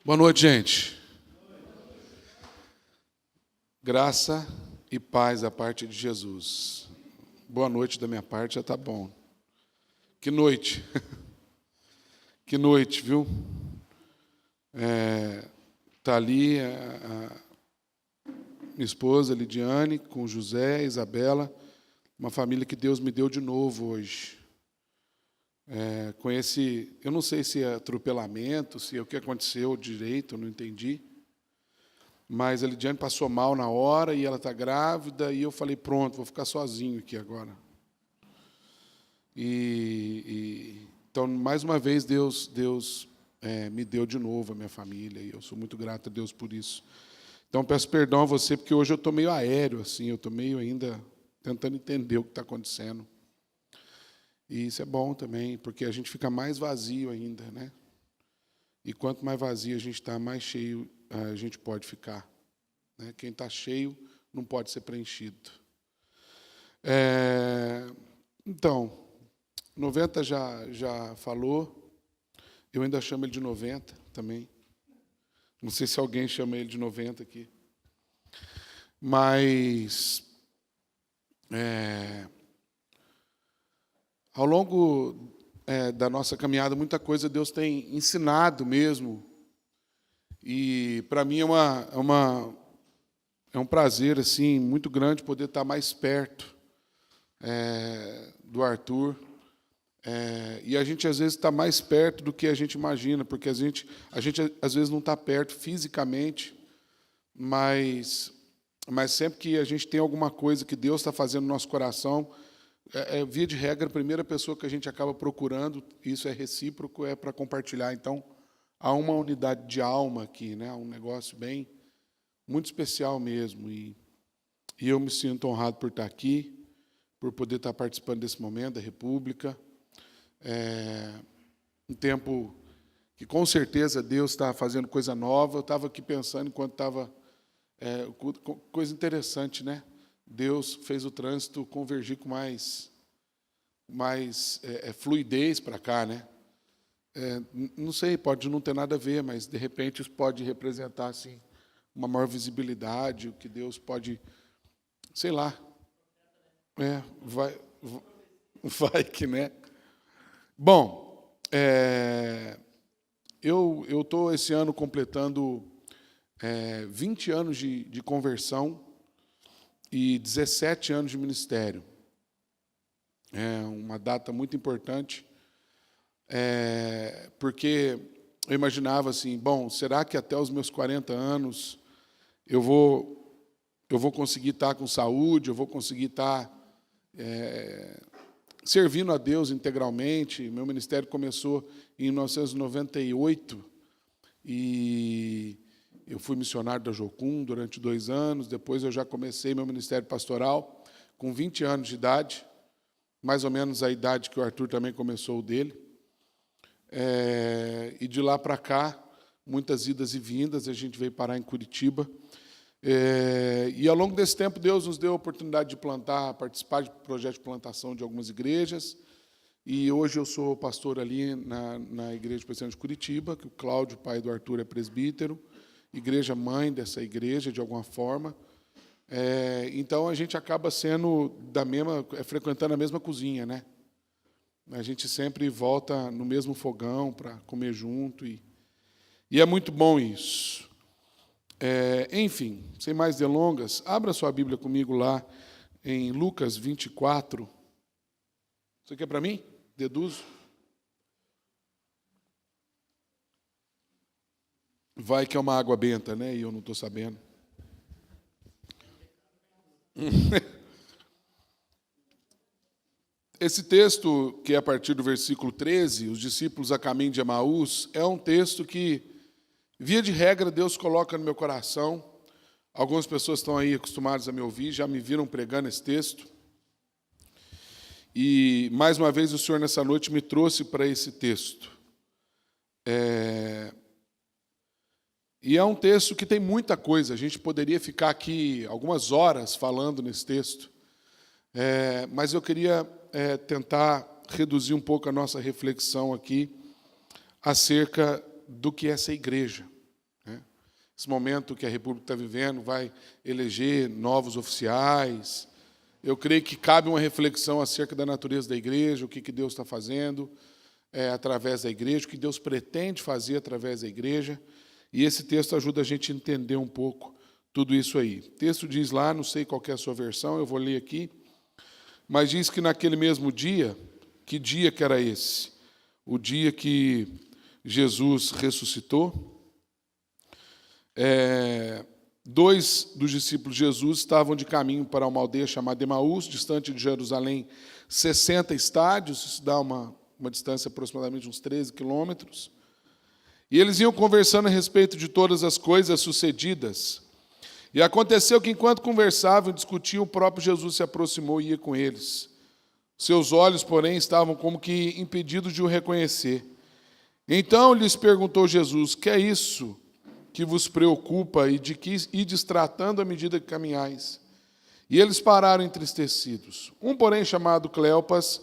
Boa noite, gente. Graça e paz da parte de Jesus. Boa noite da minha parte, já está bom. Que noite. Que noite, viu? Tá ali a minha esposa, Lidiane, com José, Isabela, uma família que Deus me deu de novo hoje. Com esse, eu não sei se é atropelamento, se é o que aconteceu direito, eu não entendi. Mas a Lidiane passou mal na hora e ela está grávida, e eu falei, pronto, vou ficar sozinho aqui agora. Então, mais uma vez, Deus me deu de novo a minha família, e eu sou muito grato a Deus por isso. Então, peço perdão a você, porque hoje eu estou meio aéreo, assim, eu estou meio ainda tentando entender o que está acontecendo. E isso é bom também, porque a gente fica mais vazio ainda, né? E quanto mais vazio a gente está, mais cheio a gente pode ficar. Né? Quem está cheio não pode ser preenchido. Então, 90 já falou, eu ainda chamo ele de 90 também. Não sei se alguém chama ele de 90 aqui. Mas, ao longo da nossa caminhada, muita coisa Deus tem ensinado mesmo. E, para mim, é um prazer assim, muito grande poder estar mais perto do Arthur. E a gente, às vezes, está mais perto do que a gente imagina, porque a gente às vezes, não está perto fisicamente, mas sempre que a gente tem alguma coisa que Deus está fazendo no nosso coração, via de regra, a primeira pessoa que a gente acaba procurando, isso é recíproco, é para compartilhar. Então, há uma unidade de alma aqui, né? Um negócio bem, muito especial mesmo. E eu me sinto honrado por estar aqui, por poder estar participando desse momento da República. Um tempo que, com certeza, Deus está fazendo coisa nova. Eu estava aqui pensando, enquanto estava... coisa interessante, né? Deus fez o trânsito convergir com mais fluidez para cá, né? Não sei, pode não ter nada a ver, mas, de repente, isso pode representar assim, uma maior visibilidade, o que Deus pode, sei lá, vai que, né? Bom, eu estou, esse ano, completando 20 anos de conversão e 17 anos de ministério. É uma data muito importante, porque eu imaginava assim, bom, será que até os meus 40 anos eu vou conseguir estar com saúde, eu vou conseguir estar servindo a Deus integralmente? Meu ministério começou em 1998 e eu fui missionário da Jocum durante 2 anos, depois eu já comecei meu ministério pastoral com 20 anos de idade, mais ou menos a idade que o Arthur também começou o dele. E de lá para cá, muitas idas e vindas, a gente veio parar em Curitiba. E ao longo desse tempo, Deus nos deu a oportunidade de participar de projetos de plantação de algumas igrejas. E hoje eu sou pastor ali na Igreja Presbiteriana de Curitiba, que o Cláudio, pai do Arthur, é presbítero, igreja mãe dessa igreja, de alguma forma. Então, a gente acaba sendo frequentando a mesma cozinha, né? A gente sempre volta no mesmo fogão para comer junto, e é muito bom isso. Enfim, sem mais delongas, abra sua Bíblia comigo lá em Lucas 24. Isso aqui é para mim? Deduzo. Vai que é uma água benta, né? E eu não estou sabendo. Esse texto, que é a partir do versículo 13, os discípulos a caminho de Emaús, é um texto que, via de regra, Deus coloca no meu coração. Algumas pessoas estão aí acostumadas a me ouvir, já me viram pregando esse texto. E, mais uma vez, o Senhor, nessa noite, me trouxe para esse texto. E é um texto que tem muita coisa. A gente poderia ficar aqui algumas horas falando nesse texto. Mas eu queria tentar reduzir um pouco a nossa reflexão aqui acerca do que é essa igreja. esse momento que a República está vivendo, vai eleger novos oficiais. Eu creio que cabe uma reflexão acerca da natureza da igreja, o que Deus está fazendo através da igreja, o que Deus pretende fazer através da igreja. E esse texto ajuda a gente a entender um pouco tudo isso aí. O texto diz lá, não sei qual que é a sua versão, eu vou ler aqui, mas diz que naquele mesmo dia, que dia que era esse? O dia que Jesus ressuscitou. Dois dos discípulos de Jesus estavam de caminho para uma aldeia chamada Emaús, distante de Jerusalém, 60 estádios, isso dá uma distância aproximadamente de uns 13 quilômetros. E eles iam conversando a respeito de todas as coisas sucedidas. E aconteceu que, enquanto conversavam e discutiam, o próprio Jesus se aproximou e ia com eles. Seus olhos, porém, estavam como que impedidos de o reconhecer. Então lhes perguntou Jesus: que é isso que vos preocupa e de que ides tratando à medida que caminhais? E eles pararam entristecidos. Um, porém, chamado Cleopas,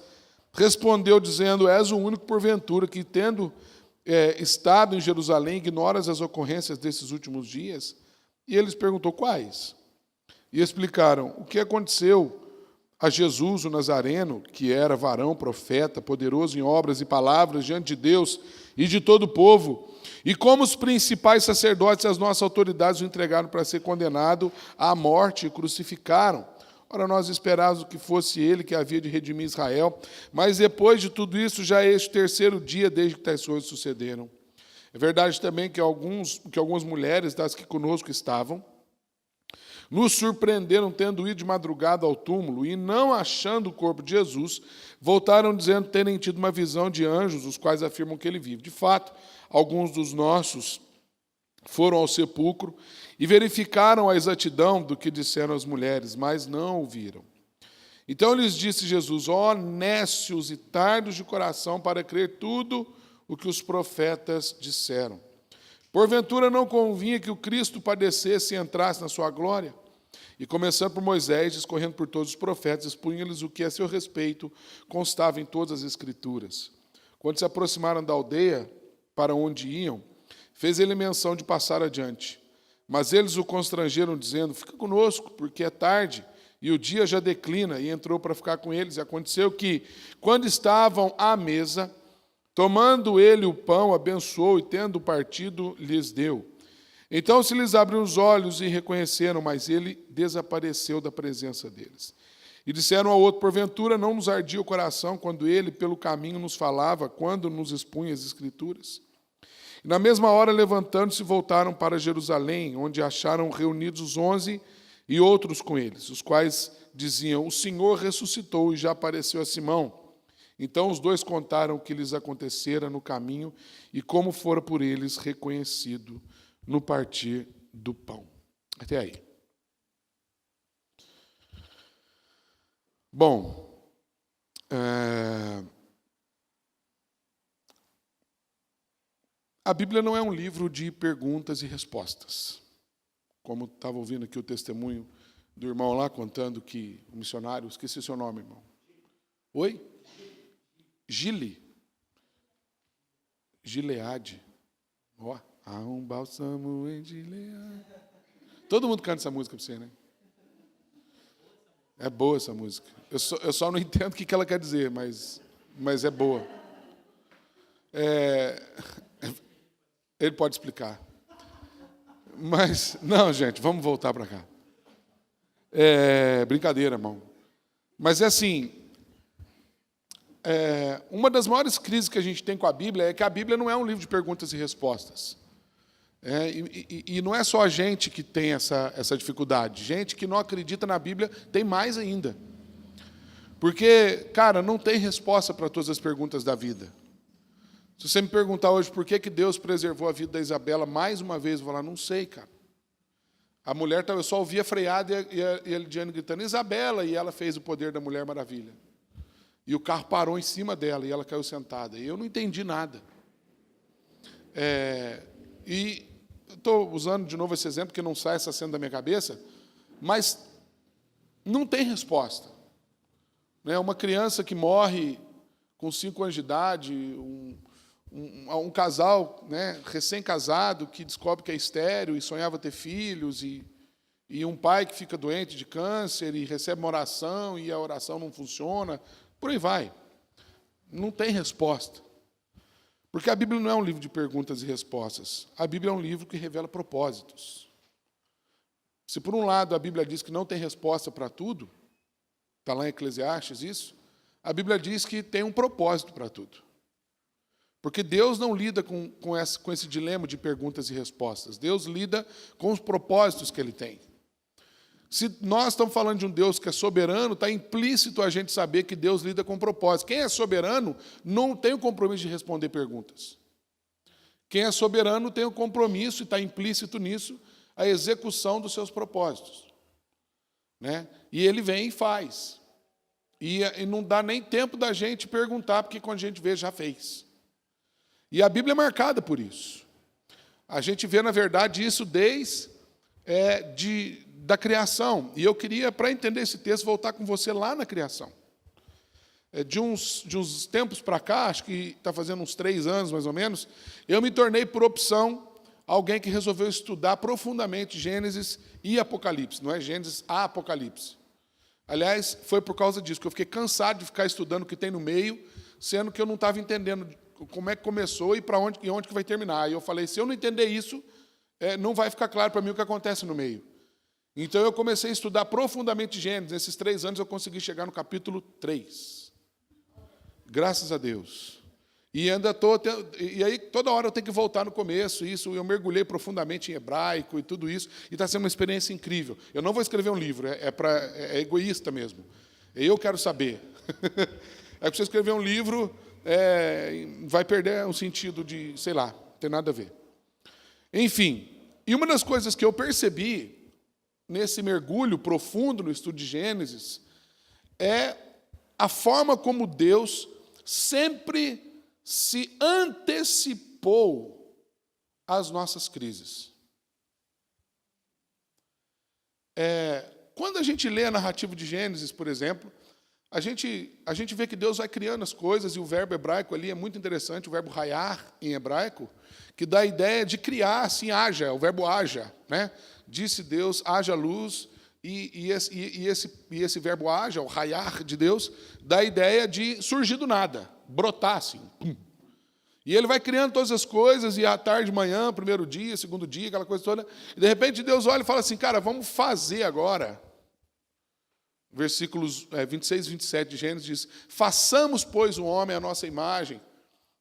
respondeu dizendo: és o único, porventura, que, tendo estado em Jerusalém, ignoras as ocorrências desses últimos dias? E eles perguntou: quais? E explicaram: o que aconteceu a Jesus, o Nazareno, que era varão, profeta, poderoso em obras e palavras diante de Deus e de todo o povo, e como os principais sacerdotes e as nossas autoridades o entregaram para ser condenado à morte e crucificaram. Ora, nós esperávamos que fosse ele que havia de redimir Israel, mas depois de tudo isso, já é este terceiro dia desde que tais coisas sucederam. É verdade também que algumas mulheres das que conosco estavam nos surpreenderam tendo ido de madrugada ao túmulo e, não achando o corpo de Jesus, voltaram dizendo terem tido uma visão de anjos, os quais afirmam que ele vive. De fato, alguns dos nossos foram ao sepulcro e verificaram a exatidão do que disseram as mulheres, mas não o viram. Então lhes disse Jesus: ó nécios e tardos de coração para crer tudo o que os profetas disseram. Porventura não convinha que o Cristo padecesse e entrasse na sua glória? E começando por Moisés, discorrendo por todos os profetas, expunha-lhes o que a seu respeito constava em todas as Escrituras. Quando se aproximaram da aldeia para onde iam, fez ele menção de passar adiante. Mas eles o constrangeram, dizendo: fica conosco, porque é tarde, e o dia já declina. E entrou para ficar com eles. E aconteceu que, quando estavam à mesa, tomando ele o pão, abençoou, e tendo partido, lhes deu. Então se lhes abriu os olhos e reconheceram, mas ele desapareceu da presença deles. E disseram ao outro: porventura não nos ardia o coração quando ele pelo caminho nos falava, quando nos expunha as Escrituras? E na mesma hora, levantando-se, voltaram para Jerusalém, onde acharam reunidos os 11 e outros com eles, os quais diziam: o Senhor ressuscitou e já apareceu a Simão. Então os dois contaram o que lhes acontecera no caminho e como fora por eles reconhecido no partir do pão. Até aí. Bom, a Bíblia não é um livro de perguntas e respostas. Como estava ouvindo aqui o testemunho do irmão lá, contando que o missionário, esqueci seu nome, irmão. Oi? Gile. Gileade. Ó, há um bálsamo em Gileade. Todo mundo canta essa música para você, né? É boa essa música. Eu só não entendo o que ela quer dizer, mas é boa. Ele pode explicar. Mas, não, gente, vamos voltar para cá. Brincadeira, irmão. Mas é assim, uma das maiores crises que a gente tem com a Bíblia é que a Bíblia não é um livro de perguntas e respostas. E não é só a gente que tem essa dificuldade. Gente que não acredita na Bíblia tem mais ainda. Porque, cara, não tem resposta para todas as perguntas da vida. Se você me perguntar hoje por que Deus preservou a vida da Isabela, mais uma vez, eu vou falar: não sei, cara. A mulher, eu só ouvia a freada e a Elidiane gritando: Isabela, e ela fez o poder da Mulher Maravilha. E o carro parou em cima dela e ela caiu sentada. E eu não entendi nada. E estou usando de novo esse exemplo, que não sai essa cena da minha cabeça, mas não tem resposta. Uma criança que morre com 5 anos de idade, um casal, né, recém-casado que descobre que é estéril e sonhava ter filhos, e um pai que fica doente de câncer e recebe uma oração e a oração não funciona, por aí vai. Não tem resposta. Porque a Bíblia não é um livro de perguntas e respostas. A Bíblia é um livro que revela propósitos. Se, por um lado, a Bíblia diz que não tem resposta para tudo, está lá em Eclesiastes isso, a Bíblia diz que tem um propósito para tudo. Porque Deus não lida com esse dilema de perguntas e respostas. Deus lida com os propósitos que Ele tem. Se nós estamos falando de um Deus que é soberano, está implícito a gente saber que Deus lida com propósitos. Quem é soberano não tem o compromisso de responder perguntas. Quem é soberano tem o compromisso, e está implícito nisso, a execução dos seus propósitos. Né? E Ele vem e faz. E não dá nem tempo da gente perguntar, porque quando a gente vê, já fez. E a Bíblia é marcada por isso. A gente vê, na verdade, isso desde da criação. E eu queria, para entender esse texto, voltar com você lá na criação. De uns tempos para cá, acho que está fazendo uns 3 anos, mais ou menos, eu me tornei, por opção, alguém que resolveu estudar profundamente Gênesis e Apocalipse. Não é Gênesis a Apocalipse. Aliás, foi por causa disso, que eu fiquei cansado de ficar estudando o que tem no meio, sendo que eu não estava entendendo como é que começou e para onde que vai terminar. E eu falei, se eu não entender isso, não vai ficar claro para mim o que acontece no meio. Então eu comecei a estudar profundamente Gênesis. Nesses 3 anos eu consegui chegar no capítulo 3. Graças a Deus. E aí toda hora eu tenho que voltar no começo, isso, eu mergulhei profundamente em hebraico e tudo isso, e está sendo uma experiência incrível. Eu não vou escrever um livro, é egoísta mesmo. Eu quero saber. É que você escrever um livro, vai perder o sentido de, sei lá, não tem nada a ver. Enfim, e uma das coisas que eu percebi nesse mergulho profundo no estudo de Gênesis é a forma como Deus sempre se antecipou às nossas crises. Quando a gente lê a narrativa de Gênesis, por exemplo, a gente vê que Deus vai criando as coisas, e o verbo hebraico ali é muito interessante, o verbo raiar em hebraico, que dá a ideia de criar, assim, haja, o verbo haja, né? Disse Deus, haja luz, e esse verbo haja, o raiar de Deus, dá a ideia de surgir do nada, brotar assim. Pum. E Ele vai criando todas as coisas, e à tarde, manhã, primeiro dia, segundo dia, aquela coisa toda, e de repente Deus olha e fala assim, cara, vamos fazer agora. Versículos 26 e 27 de Gênesis diz, façamos, pois, o homem à nossa imagem,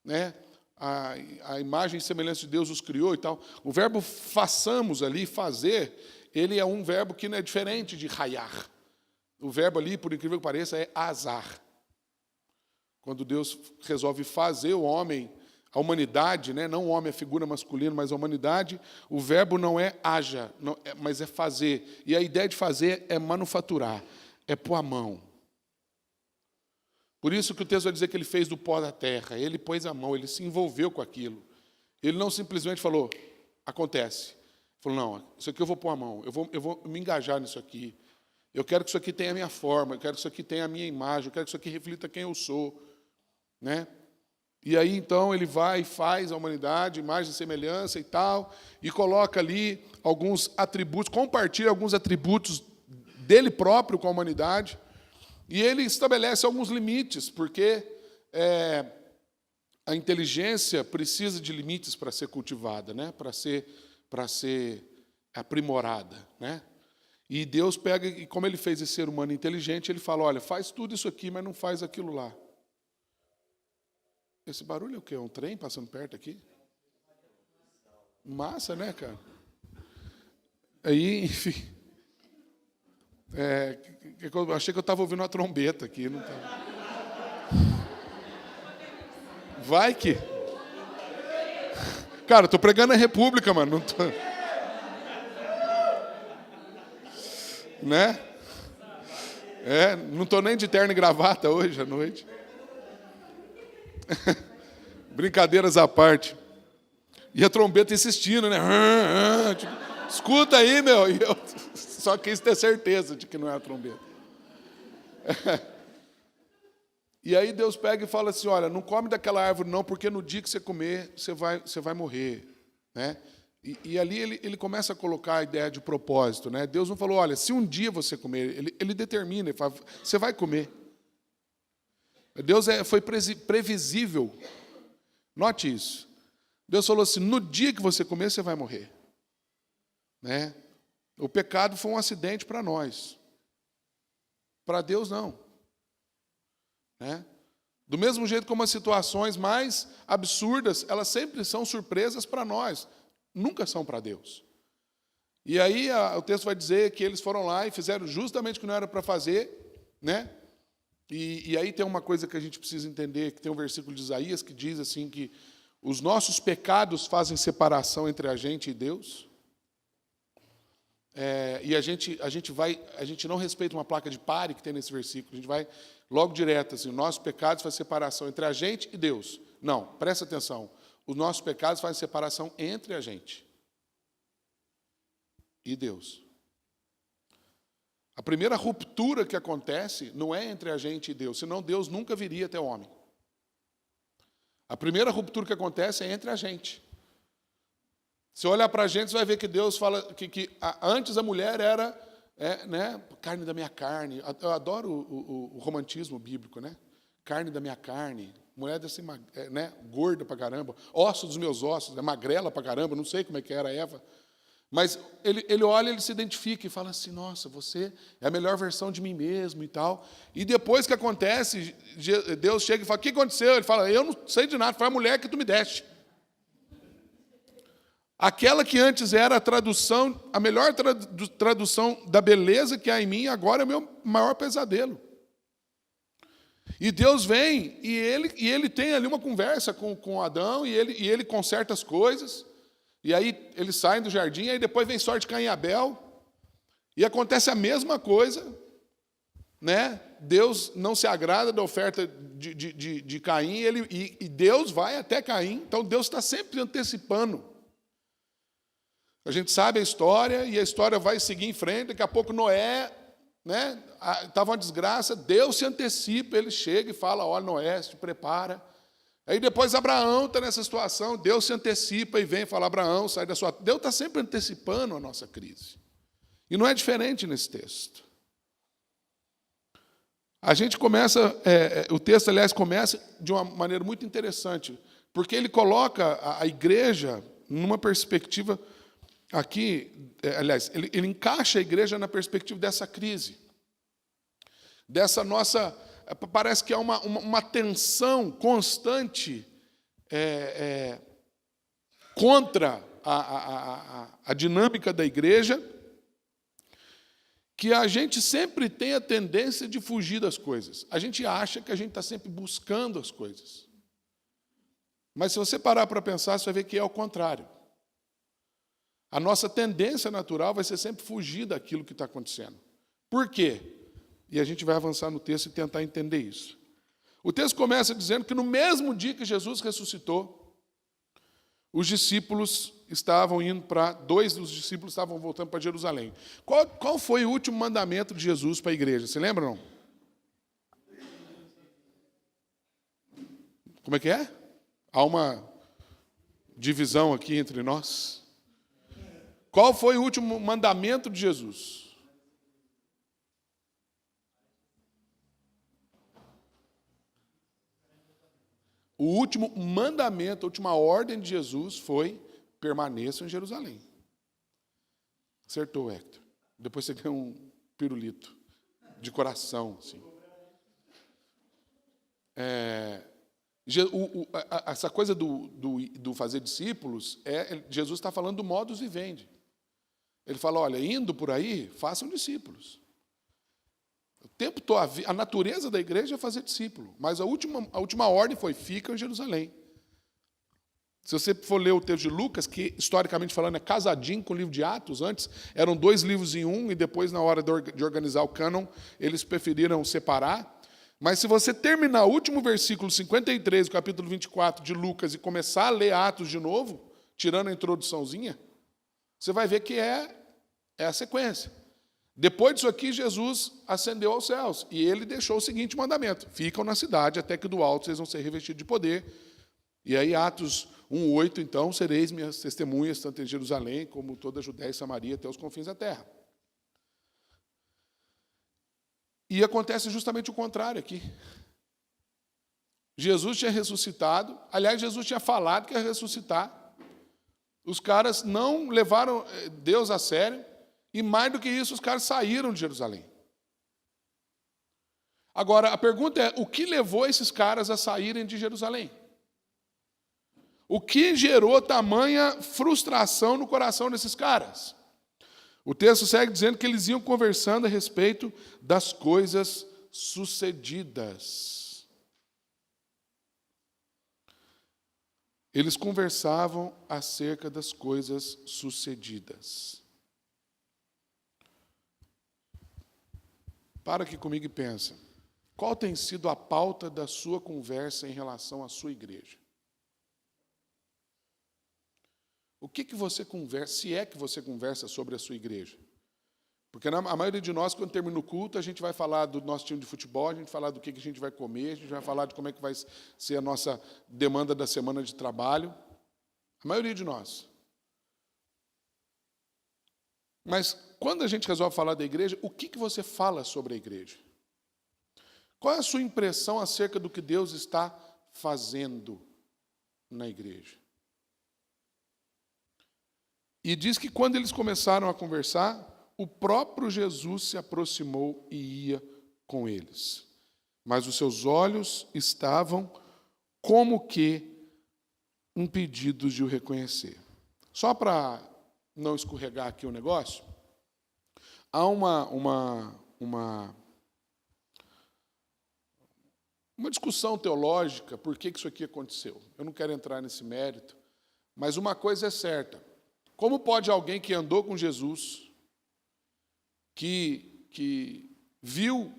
né? A imagem e semelhança de Deus os criou e tal. O verbo façamos ali, fazer, ele é um verbo que não é diferente de raiar. O verbo ali, por incrível que pareça, é azar. Quando Deus resolve fazer o homem, a humanidade, né? Não o homem, a figura masculina, mas a humanidade, o verbo não é haja, mas é fazer. E a ideia de fazer é manufaturar, é pôr a mão. Por isso que o texto vai dizer que ele fez do pó da terra, ele pôs a mão, ele se envolveu com aquilo. Ele não simplesmente falou, acontece. Ele falou, não, isso aqui eu vou pôr a mão, eu vou me engajar nisso aqui. Eu quero que isso aqui tenha a minha forma, eu quero que isso aqui tenha a minha imagem, eu quero que isso aqui reflita quem eu sou. Né? E aí, então, ele vai e faz a humanidade, imagem e semelhança e tal, e coloca ali alguns atributos, compartilha alguns atributos dele próprio com a humanidade, e ele estabelece alguns limites, porque a inteligência precisa de limites para ser cultivada, né? Para ser aprimorada. Né? E Deus pega, e como ele fez esse ser humano inteligente, ele fala, olha, faz tudo isso aqui, mas não faz aquilo lá. Esse barulho é o quê? É um trem passando perto aqui? Massa, né, cara? Aí, enfim... eu achei que eu estava ouvindo uma trombeta aqui. Não tava. Vai que... Cara, eu estou pregando a República, mano. Não tô... Né? Não estou nem de terno e gravata hoje à noite. Brincadeiras à parte. E a trombeta insistindo, né? Tipo, escuta aí, meu. E eu só quis ter certeza de que não é a trombeta. E aí Deus pega e fala assim, olha, não come daquela árvore não, porque no dia que você comer, você vai morrer. Né? E ali ele começa a colocar a ideia de propósito. Né? Deus não falou, olha, se um dia você comer, ele determina, ele fala, você vai comer. Deus foi previsível. Note isso. Deus falou assim, no dia que você comer, você vai morrer. Né? O pecado foi um acidente para nós. Para Deus, não. Né? Do mesmo jeito como as situações mais absurdas, elas sempre são surpresas para nós. Nunca são para Deus. E aí o texto vai dizer que eles foram lá e fizeram justamente o que não era para fazer. Né? E aí tem uma coisa que a gente precisa entender, que tem um versículo de Isaías que diz assim que os nossos pecados fazem separação entre a gente e Deus. E a gente não respeita uma placa de pare que tem nesse versículo. A gente vai logo direto assim, os nossos pecados fazem separação entre a gente e Deus. Não, presta atenção. Os nossos pecados fazem separação entre a gente e Deus. A primeira ruptura que acontece não é entre a gente e Deus, senão Deus nunca viria até o homem. A primeira ruptura que acontece é entre a gente. Se olhar para a gente, você vai ver que Deus fala que antes a mulher era né, carne da minha carne. Eu adoro o romantismo bíblico, né? Carne da minha carne. Mulher desse, né, gorda pra caramba. Osso dos meus ossos, magrela pra caramba. Não sei como é que era a Eva. Mas ele olha, ele se identifica e fala assim, nossa, você é a melhor versão de mim mesmo e tal. E depois que acontece, Deus chega e fala, o que aconteceu? Ele fala, eu não sei de nada, foi a mulher que tu me deste. Aquela que antes era a tradução, a melhor tradução da beleza que há em mim, agora é o meu maior pesadelo. E Deus vem e ele tem ali uma conversa com Adão e ele conserta as coisas. E aí eles saem do jardim, aí depois vem sorte de Caim e Abel, e acontece a mesma coisa, né? Deus não se agrada da oferta de Caim, e Deus vai até Caim, então Deus está sempre antecipando. A gente sabe a história, e a história vai seguir em frente, daqui a pouco Noé, né? Estava uma desgraça, Deus se antecipa, ele chega e fala, olha Noé, se prepara. Aí depois Abraão está nessa situação, Deus se antecipa e vem falar, Abraão, sai da sua... Deus está sempre antecipando a nossa crise. E não é diferente nesse texto. A gente começa, o texto, aliás, começa de uma maneira muito interessante, porque ele coloca a igreja numa perspectiva aqui, aliás, ele encaixa a igreja na perspectiva dessa crise, dessa nossa... Parece que há uma tensão constante contra a dinâmica da igreja, que a gente sempre tem a tendência de fugir das coisas. A gente acha que a gente está sempre buscando as coisas. Mas se você parar para pensar, você vai ver que é o contrário. A nossa tendência natural vai ser sempre fugir daquilo que está acontecendo. Por quê? E a gente vai avançar no texto e tentar entender isso. O texto começa dizendo que no mesmo dia que Jesus ressuscitou, os discípulos estavam indo para... 2 dos discípulos estavam voltando para Jerusalém. Qual foi o último mandamento de Jesus para a igreja? Você lembra, não? Como é que é? Há uma divisão aqui entre nós. Qual foi o último mandamento de Jesus? O último mandamento, a última ordem de Jesus foi permaneçam em Jerusalém. Acertou, Hector. Depois você ganha um pirulito de coração. Assim. Essa coisa do fazer discípulos, Jesus está falando do modus vivendi. Ele fala, olha, indo por aí, façam discípulos. O tempo todo, a natureza da igreja é fazer discípulo, mas a última ordem foi, fica em Jerusalém. Se você for ler o texto de Lucas, que historicamente falando é casadinho com o livro de Atos, antes eram 2 livros em um, e depois na hora de organizar o cânon, eles preferiram separar. Mas se você terminar o último versículo 53, do capítulo 24 de Lucas, e começar a ler Atos de novo, tirando a introduçãozinha, você vai ver que é a sequência. Depois disso aqui, Jesus ascendeu aos céus, e ele deixou o seguinte mandamento: ficam na cidade, até que do alto vocês vão ser revestidos de poder. E aí, Atos 1:8, então, sereis minhas testemunhas, tanto em Jerusalém, como toda a Judéia e Samaria, até os confins da terra. E acontece justamente o contrário aqui. Jesus tinha ressuscitado, aliás, Jesus tinha falado que ia ressuscitar. Os caras não levaram Deus a sério, e mais do que isso, os caras saíram de Jerusalém. Agora, a pergunta é, o que levou esses caras a saírem de Jerusalém? O que gerou tamanha frustração no coração desses caras? O texto segue dizendo que eles iam conversando a respeito das coisas sucedidas. Eles conversavam acerca das coisas sucedidas. Para aqui comigo e pensa. Qual tem sido a pauta da sua conversa em relação à sua igreja? O que você conversa, se é que você conversa sobre a sua igreja? Porque a maioria de nós, quando termina o culto, a gente vai falar do nosso time de futebol, a gente vai falar do que a gente vai comer, a gente vai falar de como é que vai ser a nossa demanda da semana de trabalho. A maioria de nós. Mas quando a gente resolve falar da igreja, o que você fala sobre a igreja? Qual é a sua impressão acerca do que Deus está fazendo na igreja? E diz que quando eles começaram a conversar, o próprio Jesus se aproximou e ia com eles. Mas os seus olhos estavam como que impedidos de o reconhecer. Só para não escorregar aqui o negócio, há uma discussão teológica por que isso aqui aconteceu. Eu não quero entrar nesse mérito, mas uma coisa é certa. Como pode alguém que andou com Jesus, que viu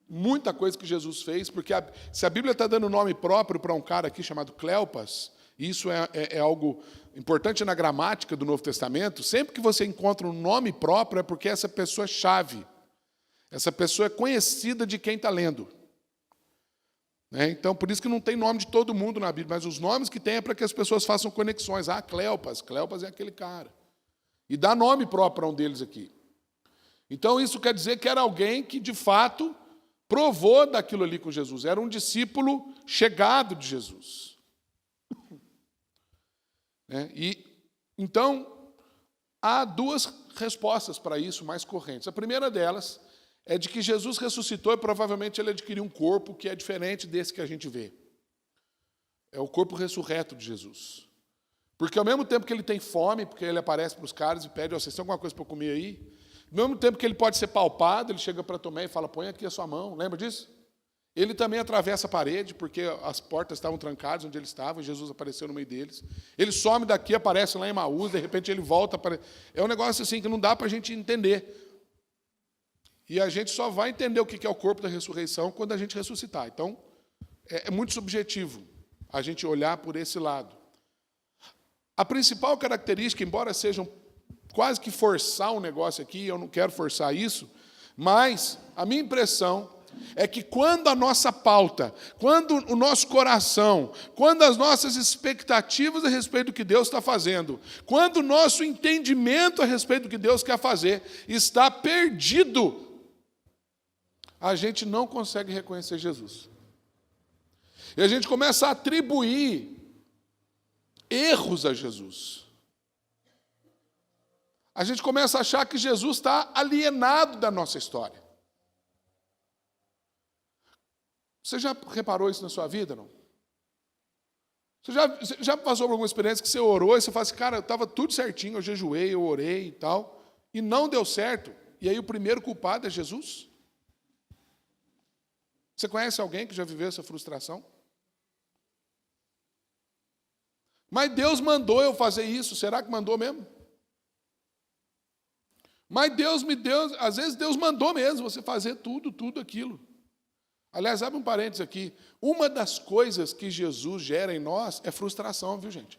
muita coisa que Jesus fez, porque se a Bíblia está dando nome próprio para um cara aqui chamado Cleopas, e isso é algo importante na gramática do Novo Testamento, sempre que você encontra um nome próprio é porque essa pessoa é chave, essa pessoa é conhecida de quem está lendo. Então, por isso que não tem nome de todo mundo na Bíblia, mas os nomes que tem é para que as pessoas façam conexões. Ah, Cleopas é aquele cara. E dá nome próprio para um deles aqui. Então, isso quer dizer que era alguém que, de fato, provou daquilo ali com Jesus. Era um discípulo chegado de Jesus. Então, há duas respostas para isso mais correntes. A primeira delas é de que Jesus ressuscitou e provavelmente ele adquiriu um corpo que é diferente desse que a gente vê. É o corpo ressurreto de Jesus. Porque ao mesmo tempo que ele tem fome, porque ele aparece para os caras e pede, vocês têm alguma coisa para eu comer aí? Ao mesmo tempo que ele pode ser palpado, ele chega para Tomé e fala, põe aqui a sua mão, lembra disso? Ele também atravessa a parede, porque as portas estavam trancadas onde ele estava, e Jesus apareceu no meio deles. Ele some daqui, aparece lá em Emaús, de repente ele volta. É um negócio assim que não dá para a gente entender. E a gente só vai entender o que é o corpo da ressurreição quando a gente ressuscitar. Então, é muito subjetivo a gente olhar por esse lado. A principal característica, embora sejam quase que forçar um negócio aqui, eu não quero forçar isso, mas a minha impressão é que quando a nossa pauta, quando o nosso coração, quando as nossas expectativas a respeito do que Deus está fazendo, quando o nosso entendimento a respeito do que Deus quer fazer está perdido, a gente não consegue reconhecer Jesus. E a gente começa a atribuir erros a Jesus. A gente começa a achar que Jesus está alienado da nossa história. Você já reparou isso na sua vida, não? Você já passou por alguma experiência que você orou e você fala assim, cara, estava tudo certinho, eu jejuei, eu orei e tal, e não deu certo. E aí o primeiro culpado é Jesus? Você conhece alguém que já viveu essa frustração? Mas Deus mandou eu fazer isso, será que mandou mesmo? Mas Deus me deu, às vezes Deus mandou mesmo você fazer tudo aquilo. Aliás, abre um parênteses aqui. Uma das coisas que Jesus gera em nós é frustração, viu, gente?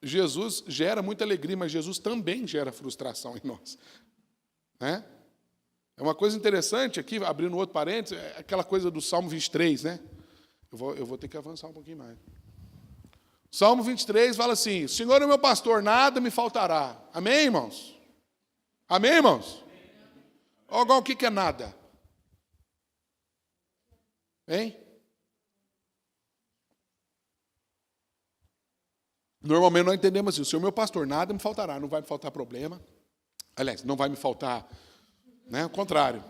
Jesus gera muita alegria, mas Jesus também gera frustração em nós. né? É uma coisa interessante aqui, abrindo outro parênteses, é aquela coisa do Salmo 23, né? Eu vou ter que avançar um pouquinho mais. Salmo 23 fala assim: o Senhor é o meu pastor, nada me faltará. Amém, irmãos? Amém, irmãos? Agora, o que é nada? Hein? Normalmente nós entendemos assim: o Senhor é meu pastor, nada me faltará, não vai me faltar problema. Aliás, não vai me faltar, né? O contrário.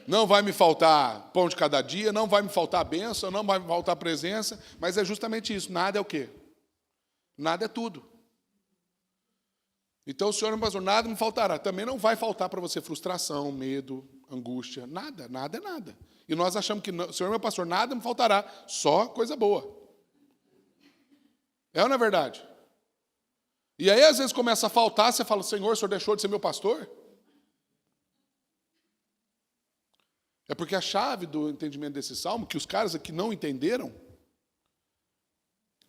Não vai me faltar pão de cada dia, não vai me faltar bênção, não vai me faltar presença, mas é justamente isso. Nada é o quê? Nada é tudo. Então, o Senhor é meu pastor, nada me faltará. Também não vai faltar para você frustração, medo, angústia, nada, nada é nada. E nós achamos que o Senhor é meu pastor, nada me faltará, só coisa boa. É ou não é verdade? E aí, às vezes, começa a faltar, você fala: Senhor, o Senhor deixou de ser meu pastor? É porque a chave do entendimento desse salmo, que os caras aqui não entenderam,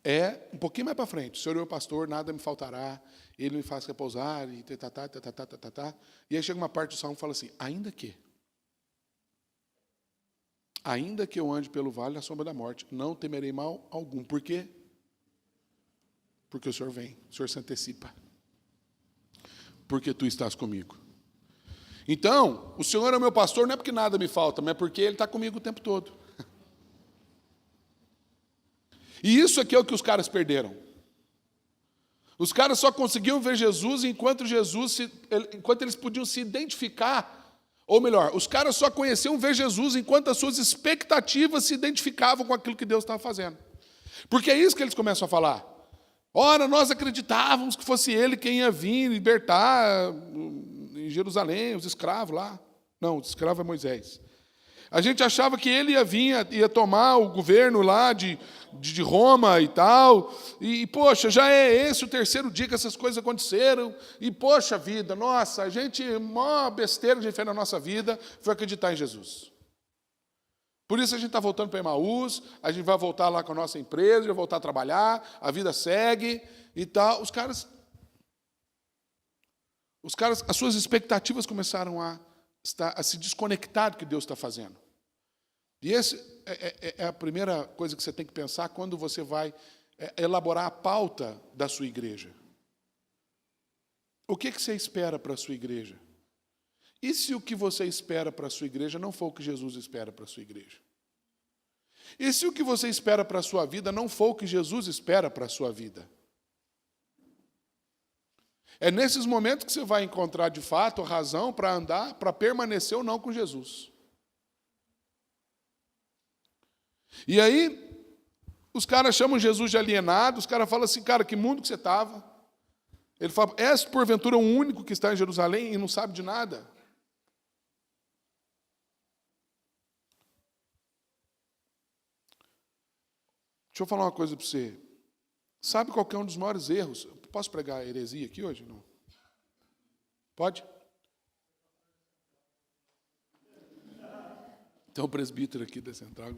é um pouquinho mais para frente. O Senhor é meu pastor, nada me faltará, Ele me faz repousar, e E aí chega uma parte do salmo que fala assim: ainda que eu ande pelo vale da sombra da morte, não temerei mal algum. Por quê? Porque o Senhor vem, o Senhor se antecipa. Porque tu estás comigo. Então, o Senhor é o meu pastor, não é porque nada me falta, mas é porque Ele está comigo o tempo todo. E isso aqui é o que os caras perderam. Os caras só conseguiam ver Jesus enquanto eles podiam se identificar, ou melhor, os caras só conheciam ver Jesus enquanto as suas expectativas se identificavam com aquilo que Deus estava fazendo. Porque é isso que eles começam a falar. Ora, nós acreditávamos que fosse Ele quem ia vir libertar em Jerusalém os escravos lá. Não, o escravo é Moisés. A gente achava que ele ia vir, ia tomar o governo lá de Roma e tal. E, poxa, já é esse o terceiro dia que essas coisas aconteceram. E, poxa vida, nossa, a maior besteira que a gente fez na nossa vida foi acreditar em Jesus. Por isso a gente está voltando para Emaús, a gente vai voltar lá com a nossa empresa, vai voltar a trabalhar, a vida segue e tal. Os caras, as suas expectativas começaram a se desconectar do que Deus está fazendo. E essa é a primeira coisa que você tem que pensar quando você vai elaborar a pauta da sua igreja. O que você espera para a sua igreja? E se o que você espera para a sua igreja não for o que Jesus espera para a sua igreja? E se o que você espera para a sua vida não for o que Jesus espera para a sua vida? É nesses momentos que você vai encontrar, de fato, a razão para andar, para permanecer ou não com Jesus. E aí, os caras chamam Jesus de alienado, os caras falam assim: cara, que mundo que você estava? Ele fala: és porventura o único que está em Jerusalém e não sabe de nada? Deixa eu falar uma coisa para você. Sabe qual que é um dos maiores erros? Posso pregar heresia aqui hoje? Não? Pode? Tem um presbítero aqui da Central.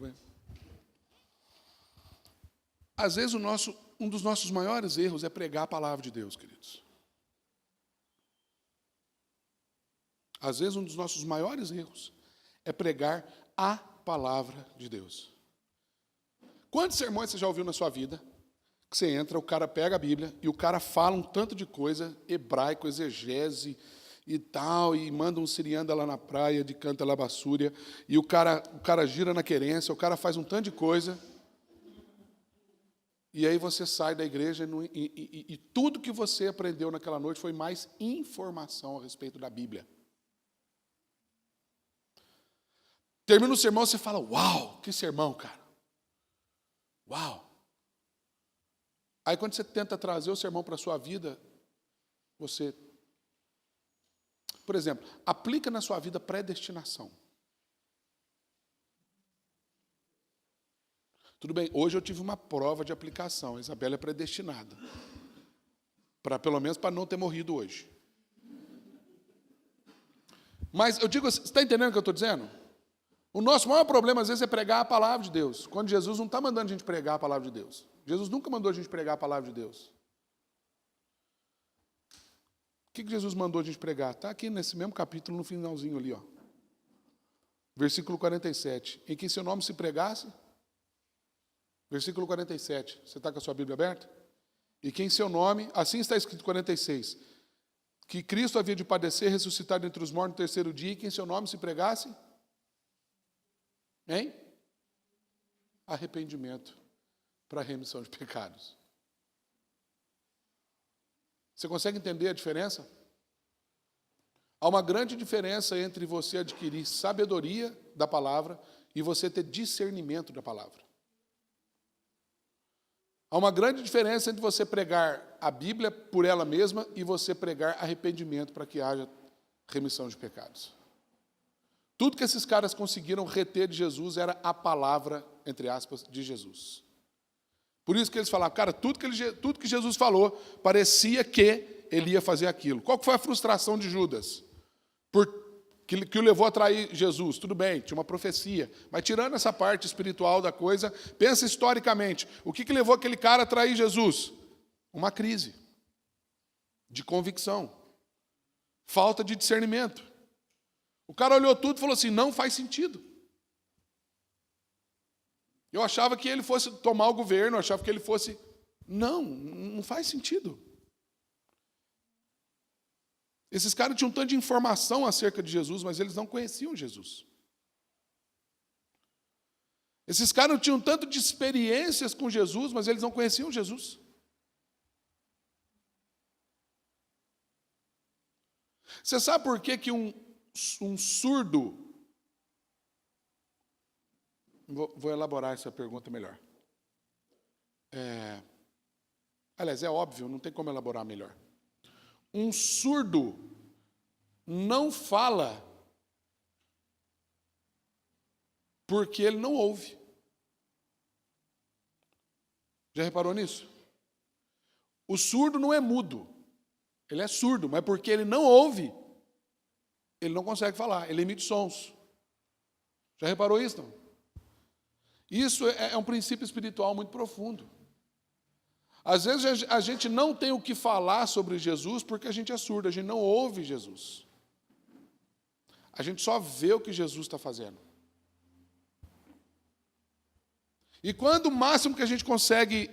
Às vezes um dos nossos maiores erros é pregar a palavra de Deus, queridos. Às vezes um dos nossos maiores erros é pregar a palavra de Deus. Quantos sermões você já ouviu na sua vida? Que você entra, o cara pega a Bíblia e o cara fala um tanto de coisa, hebraico, exegese e tal, e manda um sirianda lá na praia de Canta Labassúria, e o cara gira na querência, o cara faz um tanto de coisa, e aí você sai da igreja e tudo que você aprendeu naquela noite foi mais informação a respeito da Bíblia. Termina o sermão, você fala: uau, que sermão, cara. Uau. Aí quando você tenta trazer o sermão para a sua vida, você, por exemplo, aplica na sua vida predestinação. Tudo bem, hoje eu tive uma prova de aplicação, a Isabela é predestinada. Pelo menos para não ter morrido hoje. Mas eu digo, você está entendendo o que eu estou dizendo? O nosso maior problema, às vezes, é pregar a palavra de Deus, quando Jesus não está mandando a gente pregar a palavra de Deus. Jesus nunca mandou a gente pregar a palavra de Deus. que Jesus mandou a gente pregar? Está aqui nesse mesmo capítulo, no finalzinho ali, ó. Versículo 47. Em que em seu nome se pregasse? Versículo 47. Você está com a sua Bíblia aberta? E que em seu nome, assim está escrito 46, que Cristo havia de padecer, ressuscitar dentre os mortos no terceiro dia, e que em seu nome se pregasse? Hein? Arrependimento para a remissão de pecados. Você consegue entender a diferença? Há uma grande diferença entre você adquirir sabedoria da palavra e você ter discernimento da palavra. Há uma grande diferença entre você pregar a Bíblia por ela mesma e você pregar arrependimento para que haja remissão de pecados. Tudo que esses caras conseguiram reter de Jesus era a palavra, entre aspas, de Jesus. Por isso que eles falavam, cara, tudo que Jesus falou, parecia que ele ia fazer aquilo. Qual que foi a frustração de Judas? Que o levou a trair Jesus? Tudo bem, tinha uma profecia. Mas tirando essa parte espiritual da coisa, pensa historicamente. O que levou aquele cara a trair Jesus? Uma crise de convicção. Falta de discernimento. O cara olhou tudo e falou assim, não faz sentido. Eu achava que ele fosse tomar o governo, eu achava que ele fosse... Não faz sentido. Esses caras tinham tanto de informação acerca de Jesus, mas eles não conheciam Jesus. Esses caras tinham tanto de experiências com Jesus, mas eles não conheciam Jesus. Você sabe por que um surdo... Vou elaborar essa pergunta melhor. Aliás, é óbvio, não tem como elaborar melhor. Um surdo não fala porque ele não ouve. Já reparou nisso? O surdo não é mudo. Ele é surdo, mas porque ele não ouve, ele não consegue falar, ele emite sons. Já reparou isso, não? Isso é um princípio espiritual muito profundo. Às vezes a gente não tem o que falar sobre Jesus porque a gente é surdo, a gente não ouve Jesus. A gente só vê o que Jesus está fazendo. E quando o máximo que a gente consegue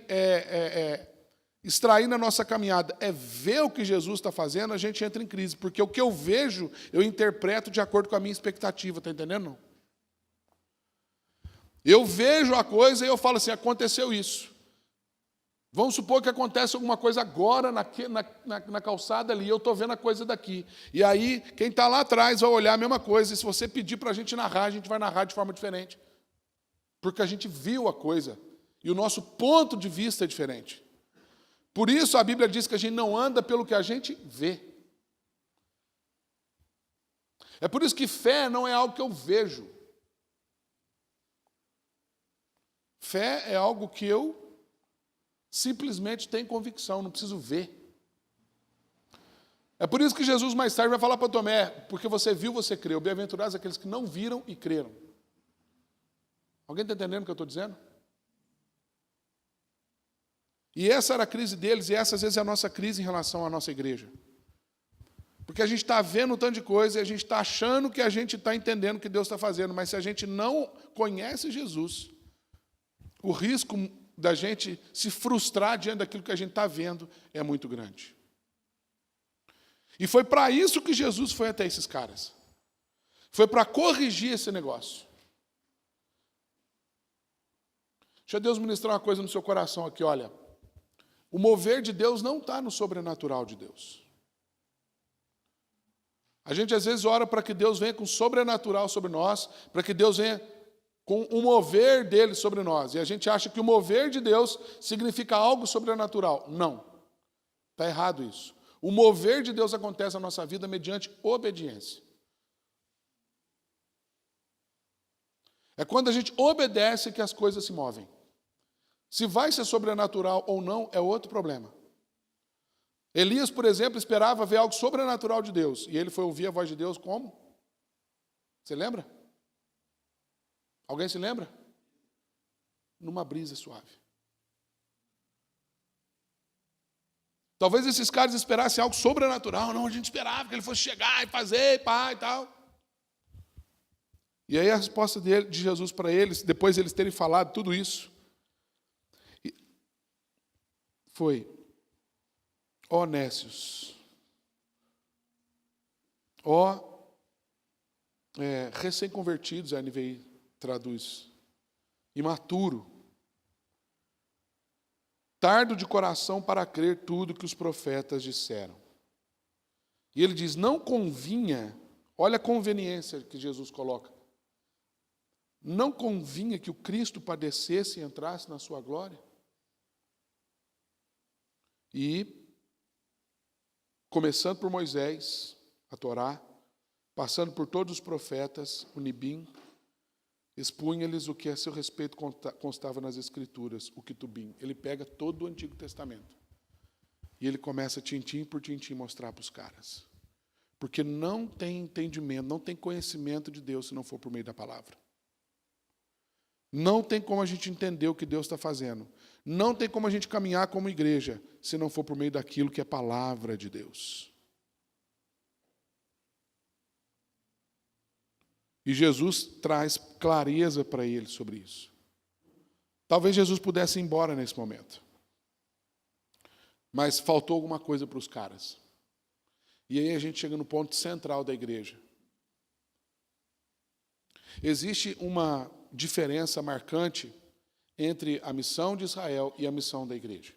extrair na nossa caminhada é ver o que Jesus está fazendo, a gente entra em crise, porque o que eu vejo, eu interpreto de acordo com a minha expectativa, está entendendo? Não? Eu vejo a coisa e eu falo assim, aconteceu isso. Vamos supor que acontece alguma coisa agora na calçada ali, eu estou vendo a coisa daqui. E aí, quem está lá atrás vai olhar a mesma coisa, e se você pedir para a gente vai narrar de forma diferente. Porque a gente viu a coisa, e o nosso ponto de vista é diferente. Por isso a Bíblia diz que a gente não anda pelo que a gente vê. É por isso que fé não é algo que eu vejo. Fé é algo que eu simplesmente tenho convicção, não preciso ver. É por isso que Jesus mais tarde vai falar para Tomé, porque você viu, você creu. Bem-aventurados aqueles que não viram e creram. Alguém está entendendo o que eu estou dizendo? E essa era a crise deles, e essa às vezes é a nossa crise em relação à nossa igreja. Porque a gente está vendo um tanto de coisa e a gente está achando que a gente está entendendo o que Deus está fazendo, mas se a gente não conhece Jesus, o risco da gente se frustrar diante daquilo que a gente está vendo é muito grande. E foi para isso que Jesus foi até esses caras. Foi para corrigir esse negócio. Deixa Deus ministrar uma coisa no seu coração aqui, olha. O mover de Deus não está no sobrenatural de Deus. A gente às vezes ora para que Deus venha com sobrenatural sobre nós, para que Deus venha com o mover dele sobre nós. E a gente acha que o mover de Deus significa algo sobrenatural. Não. Está errado isso. O mover de Deus acontece na nossa vida mediante obediência. É quando a gente obedece que as coisas se movem. Se vai ser sobrenatural ou não, é outro problema. Elias, por exemplo, esperava ver algo sobrenatural de Deus. E ele foi ouvir a voz de Deus como? Você lembra? Alguém se lembra? Numa brisa suave. Talvez esses caras esperassem algo sobrenatural. Não, a gente esperava que ele fosse chegar e fazer, pá, e tal. E aí a resposta de Jesus para eles, depois de eles terem falado tudo isso, foi: ó nécios, ó recém-convertidos, a NVI traduz, imaturo, tardo de coração para crer tudo que os profetas disseram. E ele diz: não convinha, olha a conveniência que Jesus coloca, não convinha que o Cristo padecesse e entrasse na sua glória? E, começando por Moisés, a Torá, passando por todos os profetas, o Nibim, expunha-lhes o que a seu respeito constava nas Escrituras, o Ketubim. Ele pega todo o Antigo Testamento e ele começa tintim por tintim mostrar para os caras. Porque não tem entendimento, não tem conhecimento de Deus se não for por meio da palavra. Não tem como a gente entender o que Deus está fazendo. Não tem como a gente caminhar como igreja se não for por meio daquilo que é palavra de Deus. E Jesus traz clareza para eles sobre isso. Talvez Jesus pudesse ir embora nesse momento. Mas faltou alguma coisa para os caras. E aí a gente chega no ponto central da igreja. Existe uma diferença marcante entre a missão de Israel e a missão da igreja.